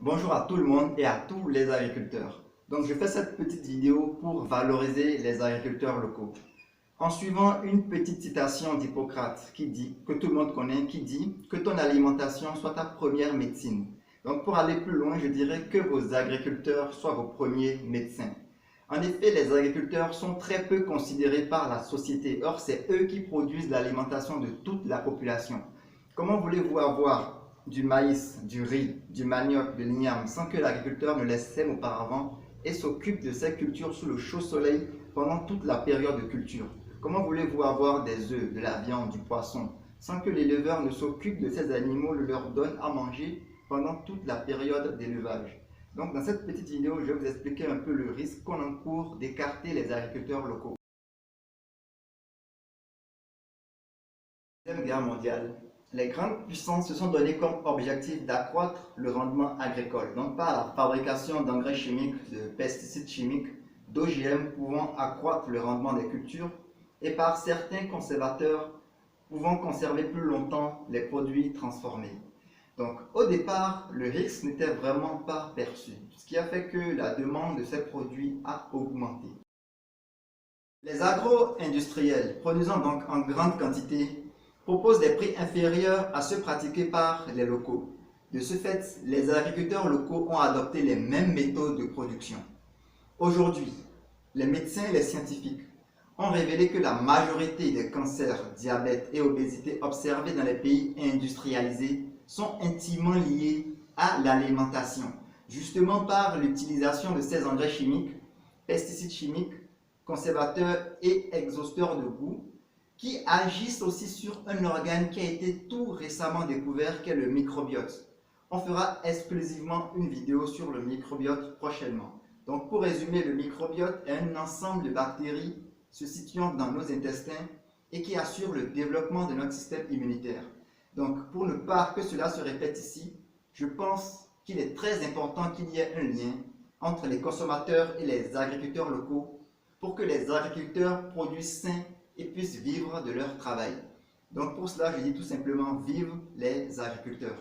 Bonjour à tout le monde et à tous les agriculteurs. Donc je fais cette petite vidéo pour valoriser les agriculteurs locaux. En suivant une petite citation d'Hippocrate que tout le monde connaît, qui dit que ton alimentation soit ta première médecine. Donc pour aller plus loin, je dirais que vos agriculteurs soient vos premiers médecins. En effet, les agriculteurs sont très peu considérés par la société. Or, c'est eux qui produisent l'alimentation de toute la population. Comment voulez-vous avoir du maïs, du riz, du manioc, de l'igname sans que l'agriculteur ne les sème auparavant et s'occupe de ces cultures sous le chaud soleil pendant toute la période de culture? Comment voulez-vous avoir des œufs, de la viande, du poisson sans que l'éleveur ne s'occupe de ces animaux, le leur donne à manger pendant toute la période d'élevage? Donc dans cette petite vidéo, je vais vous expliquer un peu le risque qu'on encourt d'écarter les agriculteurs locaux. Deuxième Guerre mondiale, les grandes puissances se sont donné comme objectif d'accroître le rendement agricole, donc par la fabrication d'engrais chimiques, de pesticides chimiques, d'OGM pouvant accroître le rendement des cultures et par certains conservateurs pouvant conserver plus longtemps les produits transformés. Donc au départ, le risque n'était vraiment pas perçu, ce qui a fait que la demande de ces produits a augmenté. Les agro-industriels, produisant donc en grande quantité, proposent des prix inférieurs à ceux pratiqués par les locaux. De ce fait, les agriculteurs locaux ont adopté les mêmes méthodes de production. Aujourd'hui, les médecins et les scientifiques ont révélé que la majorité des cancers, diabète et obésité observés dans les pays industrialisés sont intimement liés à l'alimentation, justement par l'utilisation de ces engrais chimiques, pesticides chimiques, conservateurs et exhausteurs de goût, qui agissent aussi sur un organe qui a été tout récemment découvert, qui est le microbiote. On fera exclusivement une vidéo sur le microbiote prochainement. Donc pour résumer, le microbiote est un ensemble de bactéries se situant dans nos intestins et qui assure le développement de notre système immunitaire. Donc pour ne pas que cela se répète ici, je pense qu'il est très important qu'il y ait un lien entre les consommateurs et les agriculteurs locaux pour que les agriculteurs produisent sains et puissent vivre de leur travail. Donc pour cela, je dis tout simplement vive les agriculteurs.